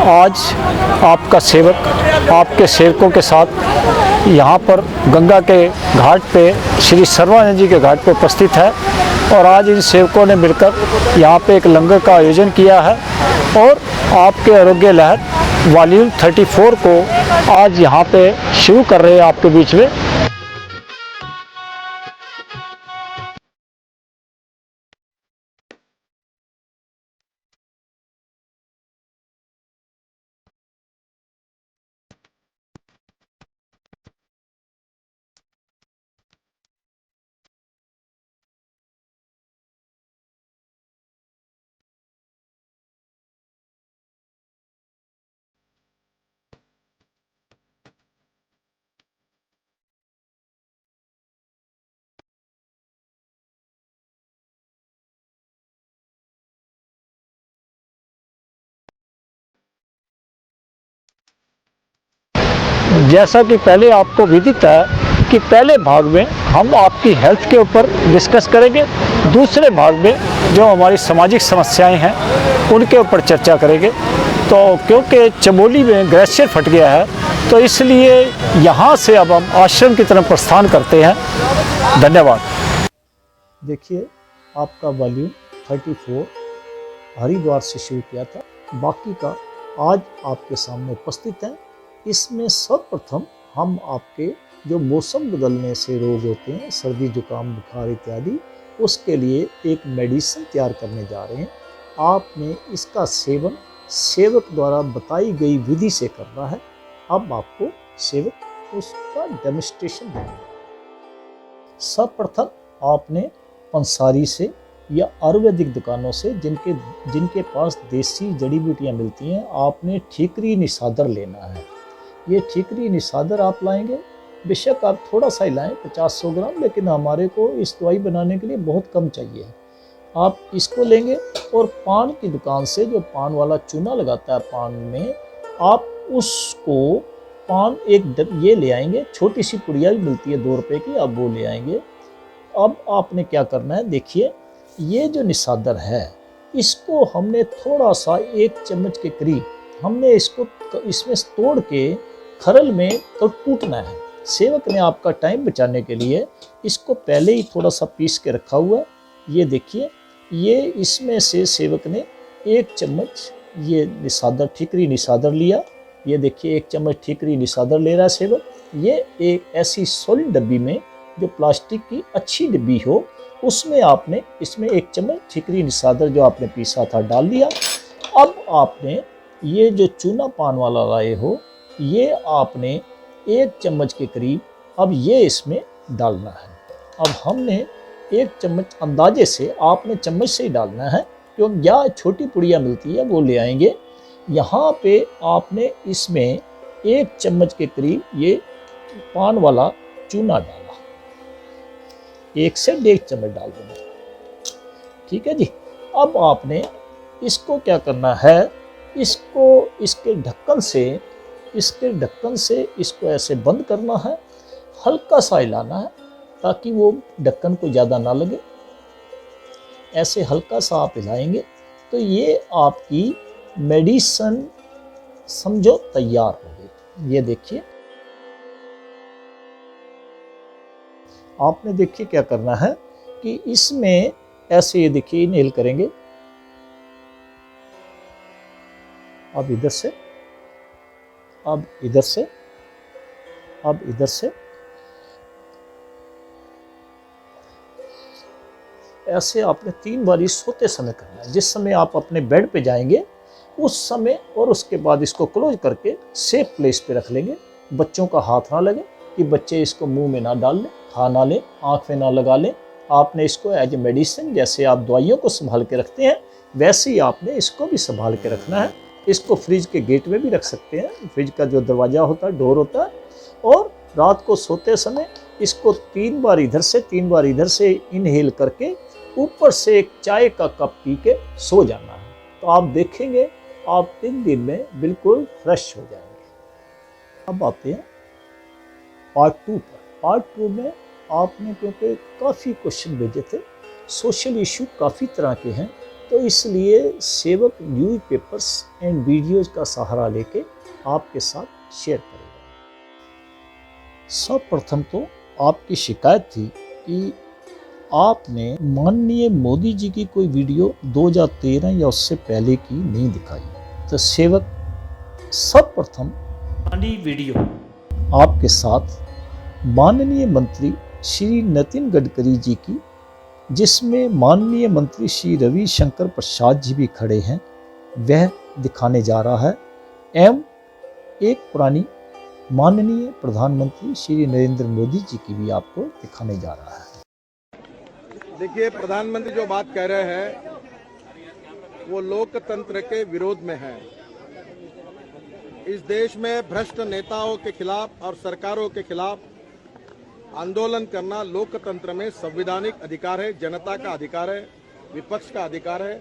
आज आपका सेवक आपके सेवकों के साथ यहाँ पर गंगा के घाट पे श्री सर्वानंद जी के घाट पर उपस्थित है और आज इन सेवकों ने मिलकर यहाँ पे एक लंगर का आयोजन किया है और आपके आरोग्य लहर वॉल्यूम 34 को आज यहाँ पे शुरू कर रहे हैं आपके बीच में। जैसा कि पहले आपको विदित है कि पहले भाग में हम आपकी हेल्थ के ऊपर डिस्कस करेंगे, दूसरे भाग में जो हमारी सामाजिक समस्याएं हैं उनके ऊपर चर्चा करेंगे। तो क्योंकि चमोली में ग्लेशियर फट गया है तो इसलिए यहाँ से अब हम आश्रम की तरफ प्रस्थान करते हैं। धन्यवाद। देखिए, आपका वॉल्यूम 34 हरिद्वार से शुरू किया था, बाकी का आज आपके सामने उपस्थित है। इसमें सर्वप्रथम हम आपके जो मौसम बदलने से रोग होते हैं, सर्दी जुकाम बुखार इत्यादि, उसके लिए एक मेडिसिन तैयार करने जा रहे हैं। आपने इसका सेवन सेवक द्वारा बताई गई विधि से करना है। अब आपको सेवक उसका डेमोन्स्ट्रेशन देंगे। सर्वप्रथम आपने पंसारी से या आयुर्वेदिक दुकानों से जिनके पास देसी जड़ी बूटियाँ मिलती हैं, आपने ठीकरी निसादर लेना है। ये ठीकरी निसादर आप लाएंगे, बेशक आप थोड़ा सा ही लाएँ, 50-100 ग्राम, लेकिन हमारे को इस दवाई बनाने के लिए बहुत कम चाहिए। आप इसको लेंगे और पान की दुकान से जो पान वाला चूना लगाता है पान में, आप उसको पान ये ले आएंगे। छोटी सी पुड़िया भी मिलती है 2 रुपए की, आप वो ले आएंगे। अब आपने क्या करना है, देखिए ये जो निसादर है इसको हमने थोड़ा सा 1 चम्मच के करीब हमने इसमें तोड़ के खरल में तो कूटना है। सेवक ने आपका टाइम बचाने के लिए इसको पहले ही थोड़ा सा पीस के रखा हुआ है। ये देखिए, ये इसमें से सेवक ने 1 चम्मच ये निसादर ठीकरी निसादर लिया। ये देखिए 1 चम्मच ठीकरी निसादर ले रहा है सेवक। ये एक ऐसी सॉलिड डब्बी में, जो प्लास्टिक की अच्छी डिब्बी हो, उसमें आपने इसमें 1 चम्मच ठीकरी निसादर जो आपने पीसा था डाल दिया। अब आपने ये जो चूना पान वाला लाए हो, ये आपने 1 चम्मच के करीब अब ये इसमें डालना है। अब हमने 1 चम्मच अंदाजे से, आपने चम्मच से ही डालना है, क्योंकि या छोटी पुड़िया मिलती है वो ले आएंगे। यहाँ पे आपने इसमें 1 चम्मच के करीब ये पान वाला चूना डाला, 1 से 1.5 चम्मच डाल देना। ठीक है जी। अब आपने इसको क्या करना है, इसको इसके ढक्कन से इसको ऐसे बंद करना है, हल्का सा हिलाना है ताकि वो ढक्कन को ज़्यादा ना लगे। ऐसे हल्का सा आप हिलाएंगे तो ये आपकी मेडिसिन समझो तैयार हो गई। ये देखिए, आपने देखिए क्या करना है कि इसमें ऐसे, ये देखिए इनहेल करेंगे। अब इधर से, अब इधर से, अब इधर से, ऐसे आपने 3 बार सोते समय करना है। जिस समय आप अपने बेड पे जाएंगे उस समय, और उसके बाद इसको क्लोज करके सेफ प्लेस पे रख लेंगे। बच्चों का हाथ ना लगे कि बच्चे इसको मुंह में ना डाल लें, खा ना लें, आँख में ना लगा लें। आपने इसको एज ए मेडिसिन, जैसे आप दवाइयों को संभाल के रखते हैं, वैसे ही आपने इसको भी संभाल के रखना है। इसको फ्रिज के गेट में भी रख सकते हैं, फ्रिज का जो दरवाज़ा होता है, डोर होता है। और रात को सोते समय इसको 3 बार इधर से 3 बार इधर से इनहेल करके ऊपर से एक चाय का कप पी के सो जाना है। तो आप देखेंगे आप 3 दिन में बिल्कुल फ्रेश हो जाएंगे। अब आते हैं पार्ट 2 पर। पार्ट 2 में आपने, क्योंकि काफ़ी क्वेश्चन भेजे थे, सोशल इशू काफ़ी तरह के हैं, तो इसलिए सेवक न्यूज़पेपर्स एंड वीडियोज़ का सहारा लेके आपके साथ शेयर करेगा। सर्वप्रथम तो आपकी शिकायत थी कि आपने माननीय मोदी जी की कोई वीडियो 2013 या उससे पहले की नहीं दिखाई। तो सेवक सर्वप्रथम वीडियो आपके साथ माननीय मंत्री श्री नितिन गडकरी जी की, जिसमें माननीय मंत्री श्री रविशंकर प्रसाद जी भी खड़े हैं, वह दिखाने जा रहा है, एवं एक पुरानी माननीय प्रधानमंत्री श्री नरेंद्र मोदी जी की भी आपको दिखाने जा रहा है। देखिए, प्रधानमंत्री जो बात कह रहे हैं वो लोकतंत्र के विरोध में है। इस देश में भ्रष्ट नेताओं के खिलाफ और सरकारों के खिलाफ आंदोलन करना लोकतंत्र में संवैधानिक अधिकार है, जनता का अधिकार है, विपक्ष का अधिकार है,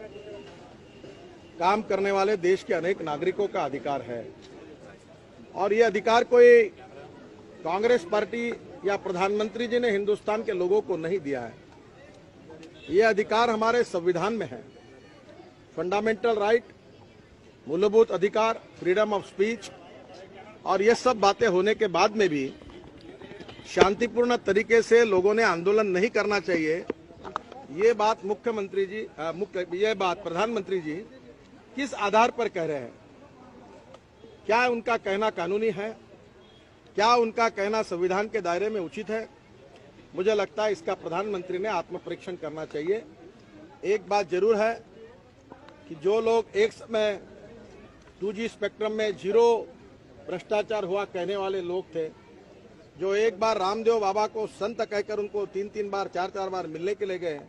काम करने वाले देश के अनेक नागरिकों का अधिकार है। और ये अधिकार कोई कांग्रेस पार्टी या प्रधानमंत्री जी ने हिंदुस्तान के लोगों को नहीं दिया है। ये अधिकार हमारे संविधान में है। फंडामेंटल राइट, मूलभूत अधिकार, फ्रीडम ऑफ स्पीच, और ये सब बातें होने के बाद में भी शांतिपूर्ण तरीके से लोगों ने आंदोलन नहीं करना चाहिए। ये बात ये बात प्रधानमंत्री जी किस आधार पर कह रहे हैं? क्या उनका कहना कानूनी है? क्या उनका कहना संविधान के दायरे में उचित है? मुझे लगता है इसका प्रधानमंत्री ने आत्मपरीक्षण करना चाहिए। एक बात जरूर है कि जो लोग एक समय 2G स्पेक्ट्रम में जीरो भ्रष्टाचार हुआ कहने वाले लोग थे, जो एक बार रामदेव बाबा को संत कहकर उनको 3-3 बार 4-4 बार मिलने के लिए गए,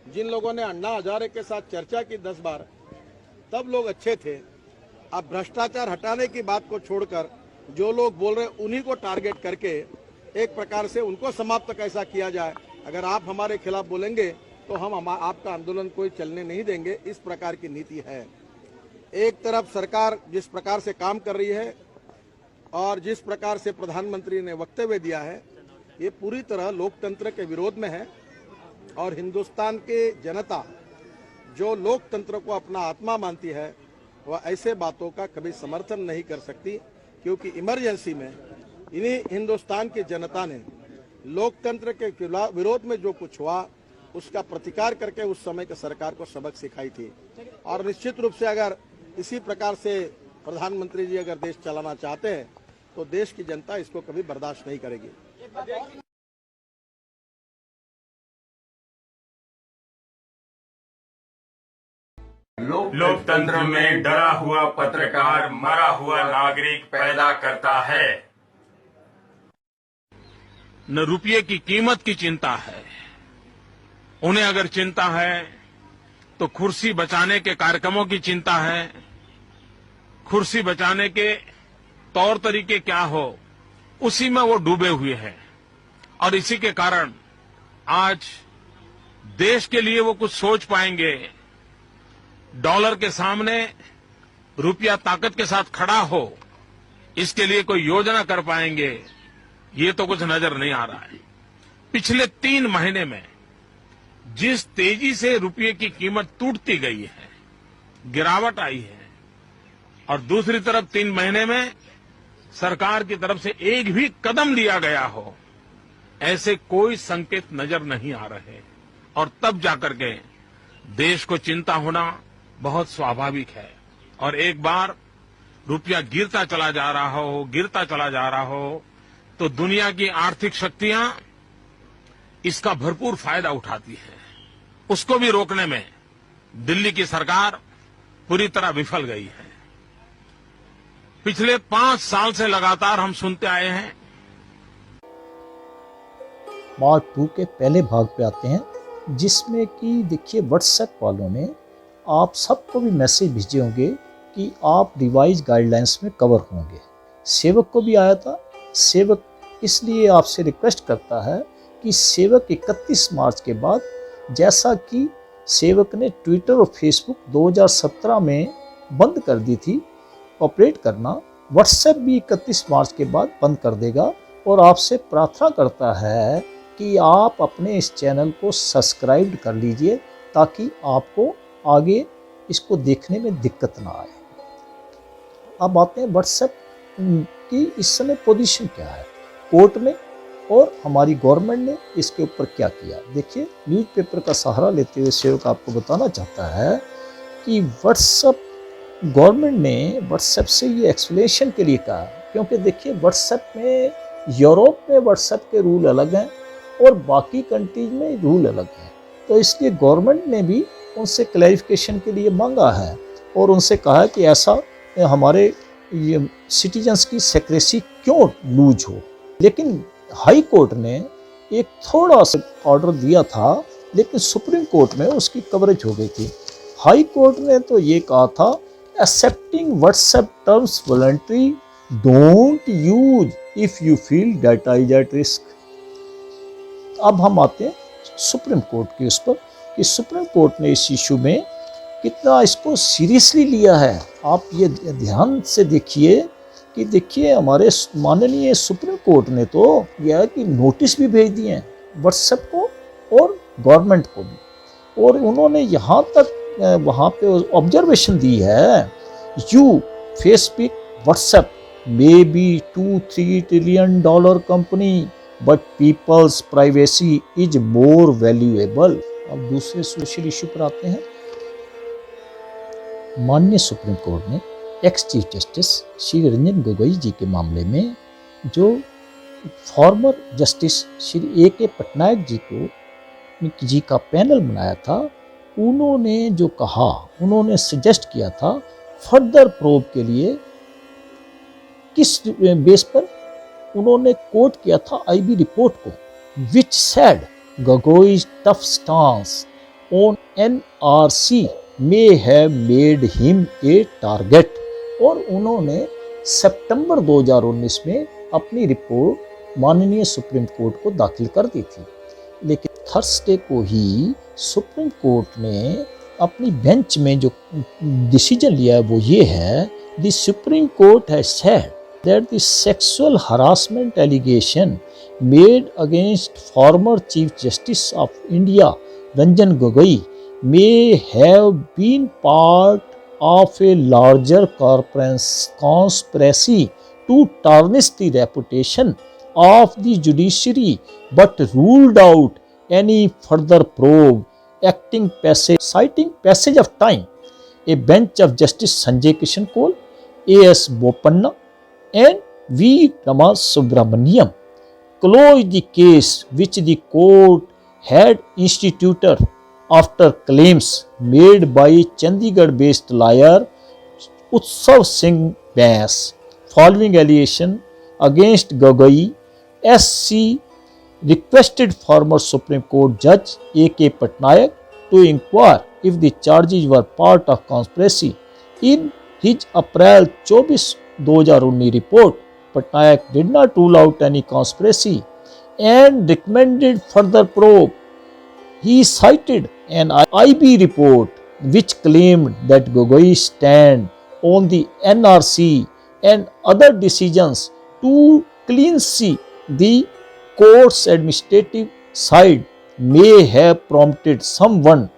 जिन लोगों ने अन्ना हजारे के साथ चर्चा की 10 बार, तब लोग अच्छे थे। अब भ्रष्टाचार हटाने की बात को छोड़कर जो लोग बोल रहे उन्हीं को टारगेट करके एक प्रकार से उनको समाप्त कैसा किया जाए। अगर आप हमारे खिलाफ बोलेंगे तो हम आपका आंदोलन कोई चलने नहीं देंगे। इस प्रकार की नीति है। एक तरफ सरकार जिस प्रकार से काम कर रही है और जिस प्रकार से प्रधानमंत्री ने वक्तव्य दिया है, ये पूरी तरह लोकतंत्र के विरोध में है। और हिंदुस्तान के जनता जो लोकतंत्र को अपना आत्मा मानती है, वह ऐसे बातों का कभी समर्थन नहीं कर सकती, क्योंकि इमरजेंसी में इन्हीं हिंदुस्तान की जनता ने लोकतंत्र के विरोध में जो कुछ हुआ उसका प्रतिकार करके उस समय की सरकार को सबक सिखाई थी। और निश्चित रूप से अगर इसी प्रकार से प्रधानमंत्री जी अगर देश चलाना चाहते हैं तो देश की जनता इसको कभी बर्दाश्त नहीं करेगी। लोकतंत्र में डरा हुआ पत्रकार मरा हुआ नागरिक पैदा करता है। न रुपये की कीमत की चिंता है। उन्हें अगर चिंता है तो कुर्सी बचाने के कार्यक्रमों की चिंता है। कुर्सी बचाने के तौर तरीके क्या हो, उसी में वो डूबे हुए हैं। और इसी के कारण आज देश के लिए वो कुछ सोच पाएंगे, डॉलर के सामने रुपया ताकत के साथ खड़ा हो, इसके लिए कोई योजना कर पाएंगे, ये तो कुछ नजर नहीं आ रहा है। पिछले 3 महीने में जिस तेजी से रुपये की कीमत टूटती गई है, गिरावट आई है, और दूसरी तरफ 3 महीने में सरकार की तरफ से एक भी कदम लिया गया हो, ऐसे कोई संकेत नजर नहीं आ रहे। और तब जाकर के देश को चिंता होना बहुत स्वाभाविक है। और एक बार रुपया गिरता चला जा रहा हो तो दुनिया की आर्थिक शक्तियां इसका भरपूर फायदा उठाती है। उसको भी रोकने में दिल्ली की सरकार पूरी तरह विफल गई है। पिछले 5 साल से लगातार हम सुनते आए हैं। पार्ट 2 के पहले भाग पे आते हैं, जिसमें कि देखिए व्हाट्सएप वालों ने आप सबको भी मैसेज भेजे होंगे कि आप रिवाइज गाइडलाइंस में कवर होंगे। सेवक को भी आया था। सेवक इसलिए आपसे रिक्वेस्ट करता है कि सेवक 31 मार्च के बाद, जैसा कि सेवक ने ट्विटर और फेसबुक 2017 में बंद कर दी थी ऑपरेट करना, व्हाट्सएप भी 31 मार्च के बाद बंद कर देगा। और आपसे प्रार्थना करता है कि आप अपने इस चैनल को सब्सक्राइब कर लीजिए, ताकि आपको आगे इसको देखने में दिक्कत ना आए। अब आते हैं व्हाट्सएप की इस समय पोजीशन क्या है कोर्ट में, और हमारी गवर्नमेंट ने इसके ऊपर क्या किया। देखिए, न्यूज़पेपर का सहारा लेते हुए सेवक आपको बताना चाहता है कि व्हाट्सएप, गवर्नमेंट ने व्हाट्सएप से ये एक्सप्लेनेशन के लिए कहा, क्योंकि देखिए व्हाट्सएप में, यूरोप में व्हाट्सएप के रूल अलग हैं और बाकी कंट्रीज में रूल अलग हैं, तो इसलिए गवर्नमेंट ने भी उनसे क्लैरिफिकेशन के लिए मांगा है और उनसे कहा है कि ऐसा हमारे ये सिटीजन्स की सेक्रेसी क्यों लूज हो। लेकिन हाई कोर्ट ने एक थोड़ा सा ऑर्डर दिया था, लेकिन सुप्रीम कोर्ट में उसकी कवरेज हो गई थी। हाई कोर्ट ने तो ये कहा था, accepting WhatsApp terms voluntary, don't use if you feel data is at risk. अब हम आते हैं सुप्रीम कोर्ट के उस पर कि सुप्रीम कोर्ट ने इस इशू में कितना इसको सीरियसली लिया है। आप ये ध्यान से देखिए कि देखिए हमारे माननीय सुप्रीम कोर्ट ने तो यह है कि नोटिस भी भेज दिए हैं व्हाट्सएप को और गवर्नमेंट को भी, और उन्होंने यहाँ तक वहाँ पे ऑब्जर्वेशन दी है, you Facebook WhatsApp may be 2-3 trillion dollar company but people's privacy is more valuable. अब दूसरे सोशल इशू पर आते हैं। माननीय सुप्रीम कोर्ट ने ex chief justice Shri Ranjan Gogoi ji के मामले में जो फॉर्मर जस्टिस श्री ए के पटनायक जी का पैनल बनाया था, उन्होंने जो कहा, उन्होंने सजेस्ट किया था फर्दर प्रोब के लिए, किस बेस पर उन्होंने कोट किया था आईबी रिपोर्ट को, which said Gogoi's tough stance on NRC may have made him a target। और उन्होंने सितंबर 2019 में अपनी रिपोर्ट माननीय सुप्रीम कोर्ट को दाखिल कर दी थी, लेकिन थर्सडे को ही सुप्रीम कोर्ट ने अपनी बेंच में जो डिसीजन लिया है वो ये है, the supreme court has said that the sexual harassment allegation made against former Chief Justice of India Ranjan Gogoi may have been part of a larger conspiracy to tarnish the reputation of the judiciary, but ruled out any further probe, citing passage of time. A bench of Justice Sanjay Kishan Kaul, A.S. Bopanna and V. Rama Subramaniam closed the case which the court had instituted after claims made by Chandigarh-based lawyer Utsav Singh Bains. Following allegation against Gogoi, SC requested former Supreme Court Judge A.K. Patnaik to inquire if the charges were part of conspiracy. In his April 24, 2019 report, Patnaik did not rule out any conspiracy and recommended further probe. He cited an IB report which claimed that Gogoi stand on the NRC and other decisions to cleanse the court's administrative side may have prompted someone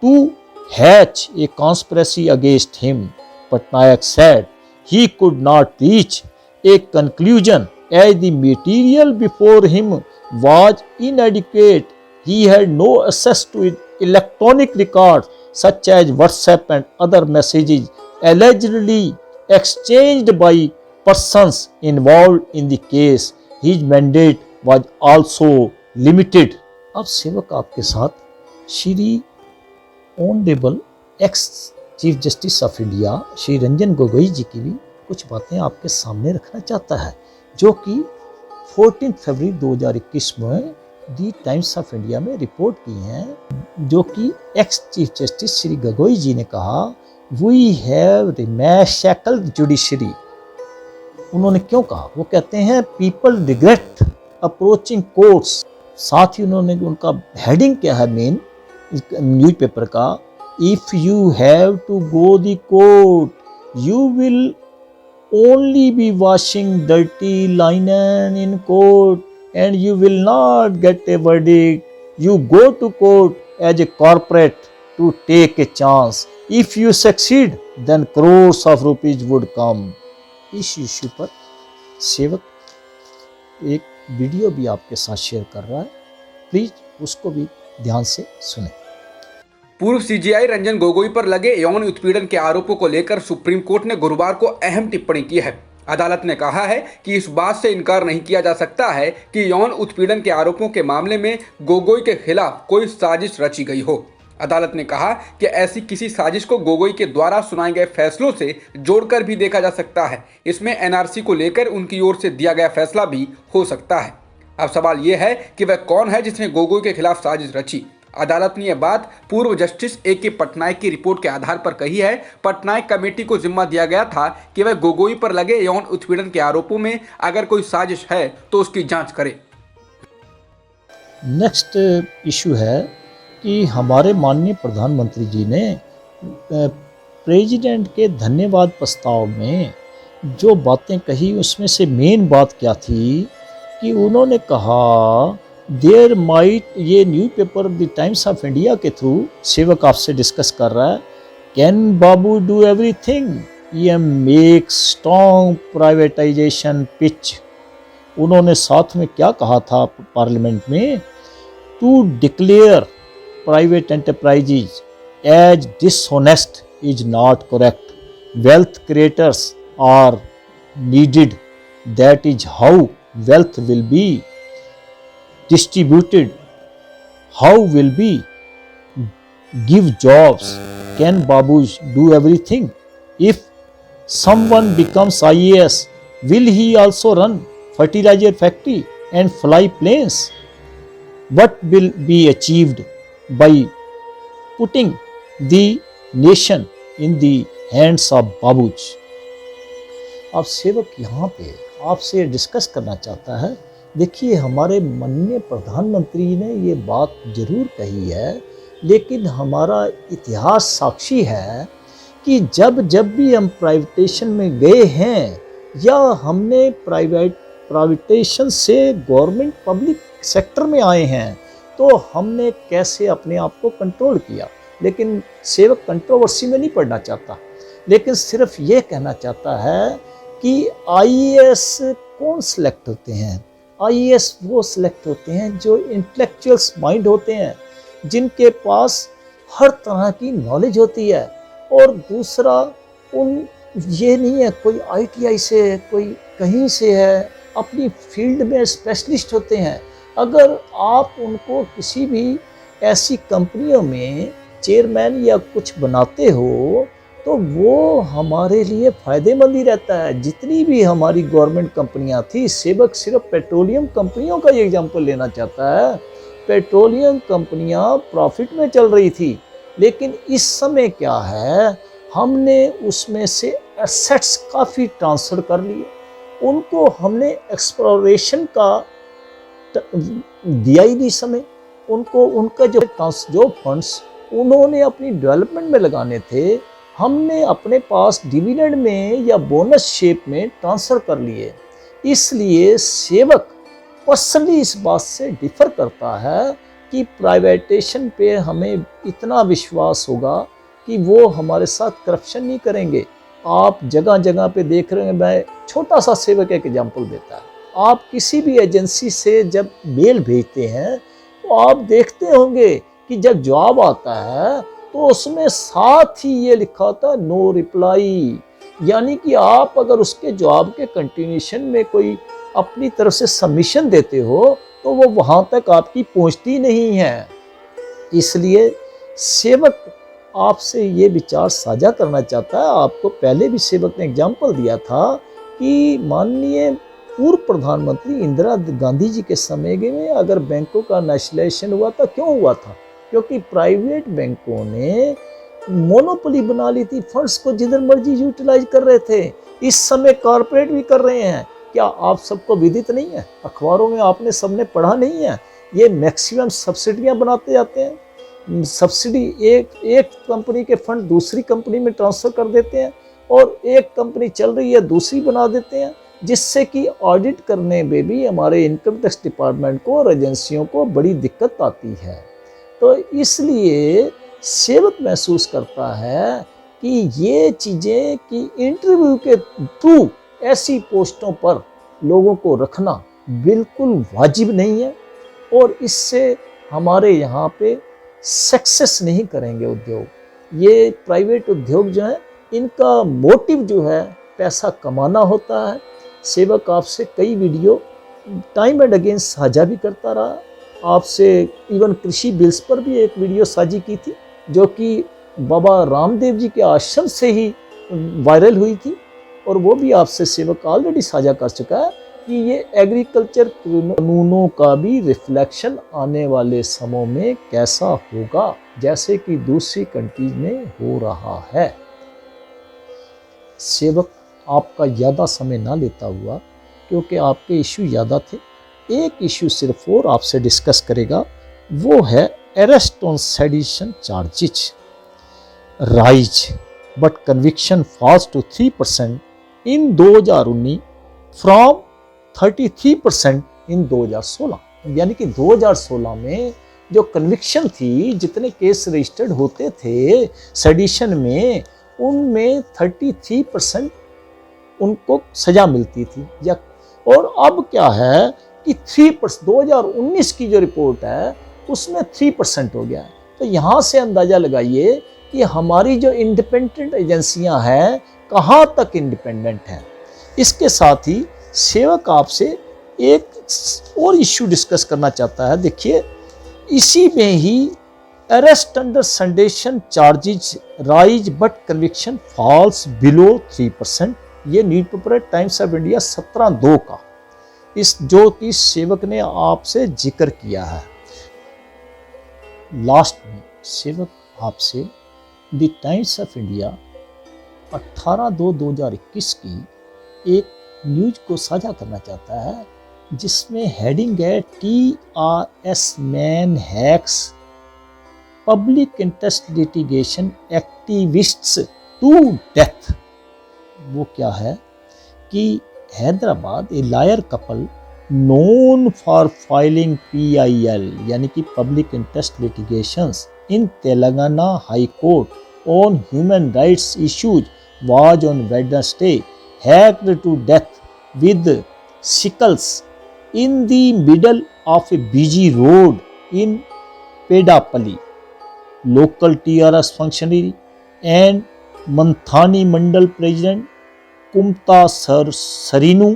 to hatch a conspiracy against him. Patnaik said he could not reach a conclusion as the material before him was inadequate. He had no access to electronic records such as WhatsApp and other messages allegedly exchanged by persons involved in the case. His mandate was also limited. अब सेवक आपके साथ Shri honourable ex chief justice of India Shri Ranjan Gogoi ji की भी कुछ बातें आपके सामने रखना चाहता है, जो कि 14 फरवरी 2021 में दी टाइम्स ऑफ इंडिया में रिपोर्ट की हैं, जो कि ex chief justice Shri Gogoi ji ने कहा, वी हैव रिमैशक्ल्ड जुडिशरी। उन्होंने क्यों कहा? वो कहते हैं पीपल रिग्रेट अप्रोचिंग कोर्ट्स। साथ ही उन्होंने उनका हेडिंग क्या है मेन न्यूज़पेपर का, if you have to go the court you will only be washing dirty linen in court and you will not get a verdict. You go to court as a corporate to take a chance. If you succeed, then crores of rupees would come. इस issue पर सेवक एक video भी आपके साथ share कर रहा है, प्लीज उसको भी ध्यान से सुने। पूर्व सीजेआई रंजन गोगोई पर लगे यौन उत्पीड़न के आरोपों को लेकर सुप्रीम कोर्ट ने गुरुवार को अहम टिप्पणी की है। अदालत ने कहा है कि इस बात से इनकार नहीं किया जा सकता है कि यौन उत्पीड़न के आरोपों के मामले में गोगोई के खिलाफ कोई साजिश रची गई हो। अदालत ने कहा कि ऐसी किसी साजिश को गोगोई के द्वारा सुनाए गए फैसलों से जोड़कर भी देखा जा सकता है। इसमें एनआरसी को लेकर उनकी ओर से दिया गया फैसला भी हो सकता है। अब सवाल यह है कि वह कौन है जिसने गोगोई के खिलाफ साजिश रची। अदालत ने यह बात पूर्व जस्टिस ए.के. पटनायक की रिपोर्ट के आधार पर कही है। पटनायक कमेटी को जिम्मा दिया गया था कि वह गोगोई पर लगे यौन उत्पीड़न के आरोपों में अगर कोई साजिश है तो उसकी जांच करे। नेक्स्ट इशू है कि हमारे माननीय प्रधानमंत्री जी ने प्रेसिडेंट के धन्यवाद प्रस्ताव में जो बातें कही उसमें से मेन बात क्या थी कि उन्होंने कहा देयर माइट, ये newspaper the Times of India के थ्रू सेवक आपसे डिस्कस कर रहा है, कैन बाबू डू एवरीथिंग, ये मेक स्ट्रॉन्ग प्राइवेटाइजेशन पिच। उन्होंने साथ में क्या कहा था पार्लियामेंट में, to declare private enterprises as dishonest is not correct, wealth creators are needed, that is how wealth will be distributed, how will be give jobs, can Babu do everything, if someone becomes IAS will he also run fertilizer factory and fly planes, what will be achieved by putting the nation in the hands of Babuj। अब सेवक यहाँ पे आपसे discuss करना चाहता है। देखिए, हमारे माननीय प्रधानमंत्री ने ये बात जरूर कही है, लेकिन हमारा इतिहास साक्षी है कि जब भी हम प्राइवेटेशन में गए हैं या हमने प्राइवेटेशन से गवर्नमेंट पब्लिक सेक्टर में आए हैं तो हमने कैसे अपने आप को कंट्रोल किया। लेकिन सेवक कंट्रोवर्सी में नहीं पड़ना चाहता, लेकिन सिर्फ ये कहना चाहता है कि आईएएस कौन सिलेक्ट होते हैं। आईएएस वो सिलेक्ट होते हैं जो इंटेलेक्चुअल्स माइंड होते हैं, जिनके पास हर तरह की नॉलेज होती है। और दूसरा, उन ये नहीं है कोई आईटीआई से है, कोई कहीं से है, अपनी फील्ड में स्पेशलिस्ट होते हैं। अगर आप उनको किसी भी ऐसी कंपनियों में चेयरमैन या कुछ बनाते हो तो वो हमारे लिए फ़ायदेमंद ही रहता है। जितनी भी हमारी गवर्नमेंट कंपनियां थी, सेवक सिर्फ पेट्रोलियम कंपनियों का एग्जांपल लेना चाहता है। पेट्रोलियम कंपनियां प्रॉफिट में चल रही थी, लेकिन इस समय क्या है, हमने उसमें से एसेट्स काफ़ी ट्रांसफ़र कर लिए, उनको हमने एक्सप्लोरेशन का दिया ही नहीं समय। उनको उनका जो फंड्स उन्होंने अपनी डेवलपमेंट में लगाने थे, हमने अपने पास डिविडेंड में या बोनस शेप में ट्रांसफ़र कर लिए। इसलिए सेवक पर्सनली इस बात से डिफ़र करता है कि प्राइवेटेशन पे हमें इतना विश्वास होगा कि वो हमारे साथ करप्शन नहीं करेंगे। आप जगह जगह पे देख रहे हैं, मैं छोटा सा सेवक एक एग्जांपल देता है। आप किसी भी एजेंसी से जब मेल भेजते हैं तो आप देखते होंगे कि जब जवाब आता है तो उसमें साथ ही ये लिखा होता है नो रिप्लाई, यानी कि आप अगर उसके जवाब के कंटिन्यूशन में कोई अपनी तरफ से सबमिशन देते हो तो वो वहाँ तक आपकी पहुँचती नहीं है। इसलिए सेवक आपसे ये विचार साझा करना चाहता है। आपको पहले भी सेवक ने एग्जाम्पल दिया था कि माननीय पूर्व प्रधानमंत्री इंदिरा गांधी जी के समय में अगर बैंकों का नेशनलाइजेशन हुआ था, क्यों हुआ था? क्योंकि प्राइवेट बैंकों ने मोनोपोली बना ली थी, फंड्स को जिधर मर्जी यूटिलाइज कर रहे थे। इस समय कॉरपोरेट भी कर रहे हैं। क्या आप सबको विदित नहीं है? अखबारों में आपने सबने पढ़ा नहीं है? ये मैक्सिमम सब्सिडियां बनाते जाते हैं। सब्सिडी एक कंपनी के फंड दूसरी कंपनी में ट्रांसफ़र कर देते हैं और एक कंपनी चल रही है दूसरी बना देते हैं, जिससे कि ऑडिट करने में भी हमारे इनकम टैक्स डिपार्टमेंट को और एजेंसियों को बड़ी दिक्कत आती है। तो इसलिए सेवक महसूस करता है कि ये चीज़ें कि इंटरव्यू के थ्रू ऐसी पोस्टों पर लोगों को रखना बिल्कुल वाजिब नहीं है और इससे हमारे यहाँ पे सक्सेस नहीं करेंगे उद्योग। ये प्राइवेट उद्योग जो है इनका मोटिव जो है पैसा कमाना होता है। सेवक आपसे कई वीडियो टाइम एंड अगेन साझा भी करता रहा, आपसे इवन कृषि बिल्स पर भी एक वीडियो साझी की थी जो कि बाबा रामदेव जी के आश्रम से ही वायरल हुई थी और वो भी आपसे सेवक ऑलरेडी साझा कर चुका है कि ये एग्रीकल्चर कानूनों का भी रिफ्लेक्शन आने वाले समय में कैसा होगा जैसे कि दूसरी कंट्रीज में हो रहा है। सेवक आपका ज़्यादा समय ना लेता हुआ क्योंकि आपके इशू ज़्यादा थे, एक इशू सिर्फ और आपसे डिस्कस करेगा, वो है arrest on sedition charges rise but conviction falls to 3% in 2019 from 33% in 2016। यानी कि 2016 में जो कन्विक्शन थी, जितने केस रजिस्टर्ड होते थे सेडिशन में, उनमें 33% उनको सजा मिलती थी या और अब क्या है कि 3% 2019 की जो रिपोर्ट है उसमें 3% हो गया है। तो यहाँ से अंदाज़ा लगाइए कि हमारी जो इंडिपेंडेंट एजेंसियाँ हैं कहाँ तक इंडिपेंडेंट हैं। इसके साथ ही सेवक आपसे एक और इश्यू डिस्कस करना चाहता है। देखिए, इसी में ही arrest under sedition charges rise but conviction falls below 3%, ये news paper Times of India 17/2 का, इस जो कि सेवक ने आपसे जिक्र किया है। लास्ट में सेवक आपसे द टाइम्स ऑफ इंडिया 18/2/2021 की एक न्यूज को साझा करना चाहता है जिसमें हेडिंग है TRS man hacks public interest litigation activists to death. वो क्या है कि Hyderabad a lawyer couple known for filing PIL यानी कि public interest litigations in Telangana high court on human rights issues was on Wednesday hacked to death with sickles in the middle of a busy road in Pedapalli. Local TRS functionary and Manthani Mandal president Kumta Sarinu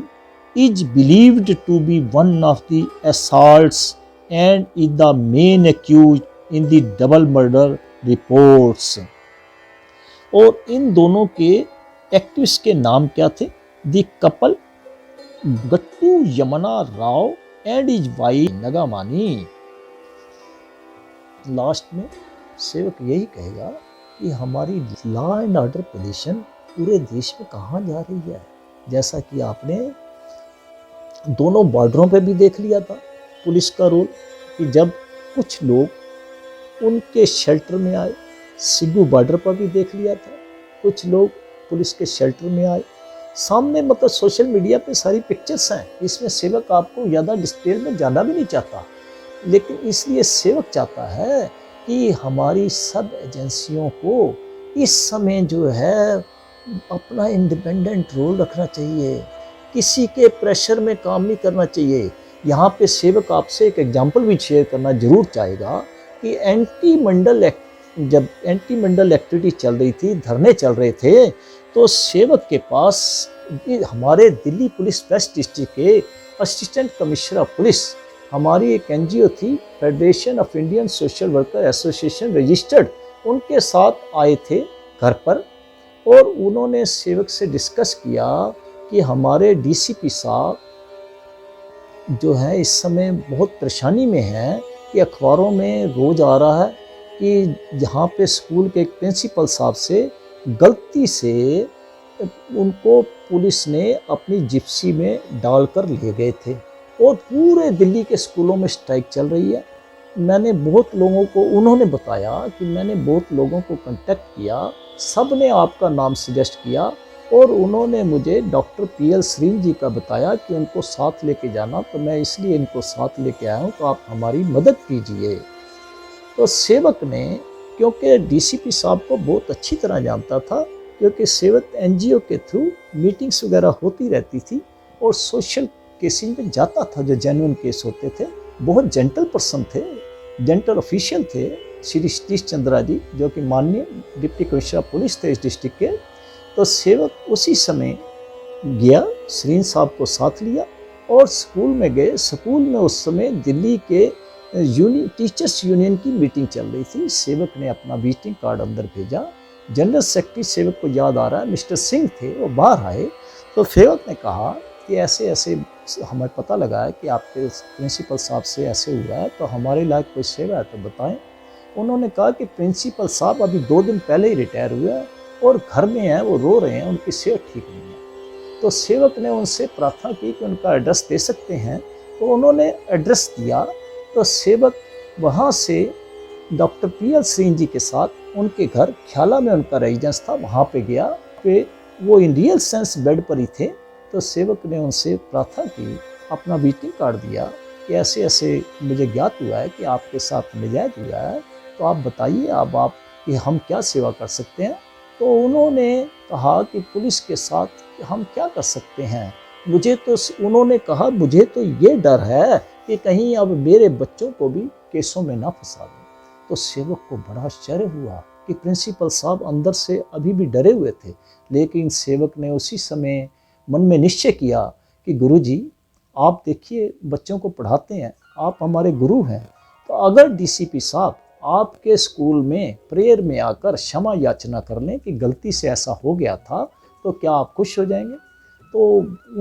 is believed to be one of the assaults and is the main accused in the double murder reports. और इन दोनों के activist के नाम क्या थे? The couple Gattu Yamuna Rao and his wife Nagamani. Last में सेवक यही कहेगा कि हमारी लॉ एंड ऑर्डर पोजीशन पूरे देश में कहाँ जा रही है। जैसा कि आपने दोनों बॉर्डरों पे भी देख लिया था पुलिस का रोल कि जब कुछ लोग उनके शेल्टर में आए, सिब्बू बॉर्डर पर भी देख लिया था, कुछ लोग पुलिस के शेल्टर में आए। सामने मतलब सोशल मीडिया पे सारी पिक्चर्स हैं, इसमें सेवक आपको ज़्यादा डिटेल में जाना भी नहीं चाहता, लेकिन इसलिए सेवक चाहता है कि हमारी सब एजेंसियों को इस समय जो है अपना इंडिपेंडेंट रोल रखना चाहिए, किसी के प्रेशर में काम नहीं करना चाहिए। यहाँ पे सेवक आपसे एक एग्जाम्पल भी शेयर करना जरूर चाहेगा कि जब एंटी मंडल एक्टिविटी चल रही थी, धरने चल रहे थे, तो सेवक के पास हमारे दिल्ली पुलिस वेस्ट डिस्ट्रिक्ट के असिस्टेंट कमिश्नर ऑफ पुलिस, हमारी एक NGO थी federation of Indian social worker association registered, उनके साथ आए थे घर पर और उन्होंने सेवक से डिस्कस किया कि हमारे DCP साहब जो है इस समय बहुत परेशानी में हैं कि अखबारों में रोज़ आ रहा है कि यहाँ पे स्कूल के एक प्रिंसिपल साहब से गलती से उनको पुलिस ने अपनी जिप्सी में डालकर ले गए थे और पूरे दिल्ली के स्कूलों में स्ट्राइक चल रही है। मैंने बहुत लोगों को, उन्होंने बताया कि मैंने बहुत लोगों को कांटेक्ट किया, सब ने आपका नाम सजेस्ट किया और उन्होंने मुझे डॉक्टर PL श्रीन जी का बताया कि उनको साथ लेके जाना, तो मैं इसलिए इनको साथ लेके आया हूँ, तो आप हमारी मदद कीजिए। तो सेवक ने क्योंकि डीसीपी साहब को बहुत अच्छी तरह जानता था, क्योंकि सेवक एनजीओ के थ्रू मीटिंग्स वगैरह होती रहती थी और सोशल केसिंग में जाता था जो जेन्युइन केस होते थे। बहुत जेंटल पर्सन थे, जेंटल ऑफिशियल थे श्री सतीश चंद्रा जी, जो कि माननीय डिप्टी कमिश्नर पुलिस थे इस डिस्ट्रिक्ट के। तो सेवक उसी समय गया, श्रीन साहब को साथ लिया और स्कूल में गए। स्कूल में उस समय दिल्ली के टीचर्स यूनियन की मीटिंग चल रही थी। सेवक ने अपना विजिटिंग कार्ड अंदर भेजा। जनरल सेक्रेटरी सेवक को याद आ रहा है मिस्टर सिंह थे, वो बाहर आए। तो सेवक ने कहा कि ऐसे ऐसे हमें पता लगा है कि आपके प्रिंसिपल साहब से ऐसे हुआ है, तो हमारे लायक कोई सेवा है तो बताएं। उन्होंने कहा कि प्रिंसिपल साहब अभी 2 दिन पहले ही रिटायर हुए हैं और घर में हैं, वो रो रहे हैं, उनकी सेहत ठीक नहीं है। तो सेवक ने उनसे प्रार्थना की कि उनका एड्रेस दे सकते हैं, तो उन्होंने एड्रेस दिया। तो सेवक वहाँ से डॉक्टर पीएल सिंह जी के साथ उनके घर ख्याला में उनका रेजिडेंस था, वहाँ पे गया। पे वो इन रियल सेंस बेड पर ही थे। तो सेवक ने उनसे प्रार्थना की, अपना विजिटिंग कार्ड दिया कि ऐसे ऐसे मुझे ज्ञात हुआ है कि आपके साथ नजायज हुआ है, तो आप बताइए अब आप कि हम क्या सेवा कर सकते हैं। तो उन्होंने कहा कि पुलिस के साथ हम क्या कर सकते हैं। उन्होंने कहा मुझे तो ये डर है कि कहीं अब मेरे बच्चों को भी केसों में ना फंसा दें। तो सेवक को बड़ा आश्चर्य हुआ कि प्रिंसिपल साहब अंदर से अभी भी डरे हुए थे, लेकिन सेवक ने उसी समय मन में निश्चय किया कि गुरुजी आप देखिए बच्चों को पढ़ाते हैं, आप हमारे गुरु हैं, तो अगर डीसीपी साहब आपके स्कूल में प्रेयर में आकर क्षमा याचना कर लें कि गलती से ऐसा हो गया था, तो क्या आप खुश हो जाएंगे। तो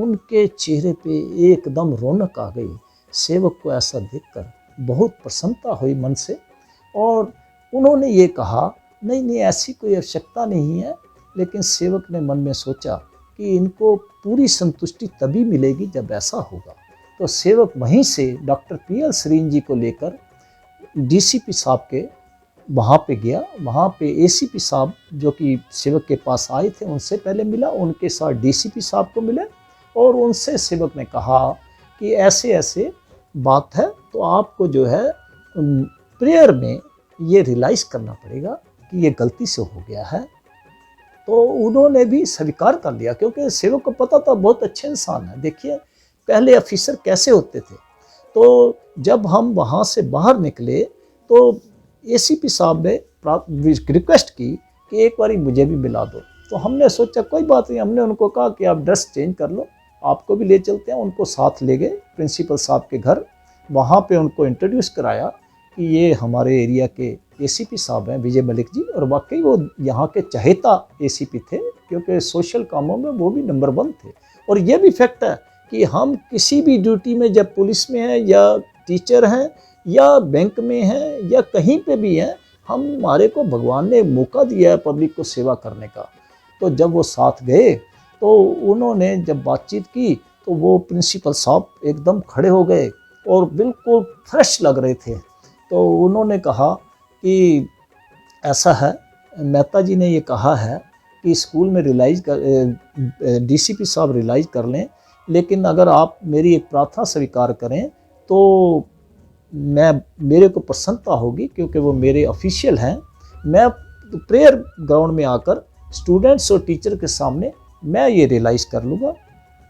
उनके चेहरे पे एकदम रौनक आ गई। सेवक को ऐसा देखकर बहुत प्रसन्नता हुई मन से, और उन्होंने ये कहा नहीं नहीं ऐसी कोई आवश्यकता नहीं है। लेकिन सेवक ने मन में सोचा कि इनको पूरी संतुष्टि तभी मिलेगी जब ऐसा होगा। तो सेवक वहीं से डॉक्टर पीएल सिंह जी को लेकर डीसीपी साहब के वहाँ पे गया। वहाँ पे एसीपी साहब जो कि सेवक के पास आए थे उनसे पहले मिला, उनके साथ डीसीपी साहब को मिले और उनसे सेवक ने कहा कि ऐसे ऐसे बात है, तो आपको जो है प्रेयर में ये रियलाइज़ करना पड़ेगा कि ये गलती से हो गया है। तो उन्होंने भी स्वीकार कर लिया, क्योंकि सेवक को पता था बहुत अच्छे इंसान है। देखिए पहले ऑफिसर कैसे होते थे। तो जब हम वहाँ से बाहर निकले तो एसीपी साहब ने रिक्वेस्ट की कि एक बारी मुझे भी मिला दो। तो हमने सोचा कोई बात नहीं, हमने उनको कहा कि आप ड्रेस चेंज कर लो, आपको भी ले चलते हैं। उनको साथ ले गए प्रिंसिपल साहब के घर, वहाँ पे उनको इंट्रोड्यूस कराया कि ये हमारे एरिया के एसीपी साहब हैं विजय मलिक जी। और वाकई वो यहाँ के चहेता एसीपी थे, क्योंकि सोशल कामों में वो भी नंबर 1 थे। और ये भी फैक्ट है कि हम किसी भी ड्यूटी में, जब पुलिस में हैं या टीचर हैं या बैंक में हैं या कहीं पे भी हैं, हमारे को भगवान ने मौका दिया है पब्लिक को सेवा करने का। तो जब वो साथ गए तो उन्होंने जब बातचीत की तो वो प्रिंसिपल साहब एकदम खड़े हो गए और बिल्कुल फ्रेश लग रहे थे। तो उन्होंने कहा कि ऐसा है, मेहता जी ने ये कहा है कि स्कूल में डीसीपी साहब रियलाइज़ कर लें, लेकिन अगर आप मेरी एक प्रार्थना स्वीकार करें तो मेरे को प्रसन्नता होगी, क्योंकि वो मेरे ऑफिशियल हैं। मैं प्रेयर ग्राउंड में आकर स्टूडेंट्स और टीचर के सामने मैं ये रियलाइज़ कर लूँगा।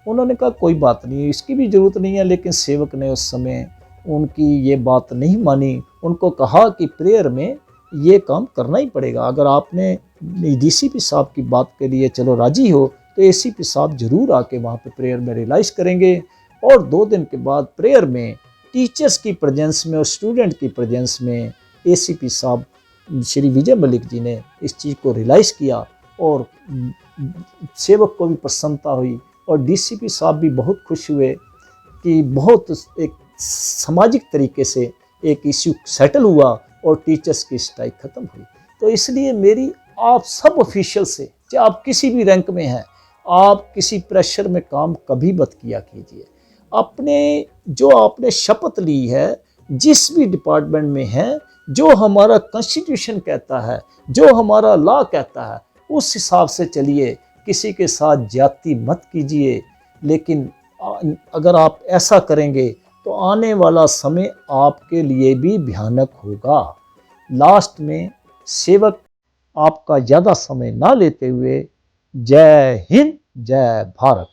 उन्होंने कहा कोई बात नहीं, इसकी भी ज़रूरत नहीं है। लेकिन सेवक ने उस समय उनकी ये बात नहीं मानी। उनको कहा कि प्रेयर में ये काम करना ही पड़ेगा। अगर आपने डीसीपी साहब की बात के लिए चलो राजी हो तो एसीपी साहब ज़रूर आके वहाँ पे प्रेयर में रियलाइज़ करेंगे। और 2 दिन के बाद प्रेयर में टीचर्स की प्रेजेंस में और स्टूडेंट की प्रेजेंस में एसीपी साहब श्री विजय मलिक जी ने इस चीज़ को रियलाइज़ किया और सेवक को भी प्रसन्नता हुई और डीसीपी साहब भी बहुत खुश हुए कि बहुत एक सामाजिक तरीके से एक इश्यू सेटल हुआ और टीचर्स की स्ट्राइक ख़त्म हुई। तो इसलिए मेरी आप सब ऑफिशियल से, चाहे आप किसी भी रैंक में हैं, आप किसी प्रेशर में काम कभी मत किया कीजिए। अपने जो आपने शपथ ली है, जिस भी डिपार्टमेंट में है, जो हमारा कॉन्स्टिट्यूशन कहता है, जो हमारा लॉ कहता है, उस हिसाब से चलिए। किसी के साथ ज्यादती मत कीजिए। लेकिन अगर आप ऐसा करेंगे तो आने वाला समय आपके लिए भी भयानक होगा। लास्ट में सेवक आपका ज़्यादा समय ना लेते हुए जय हिंद जय भारत।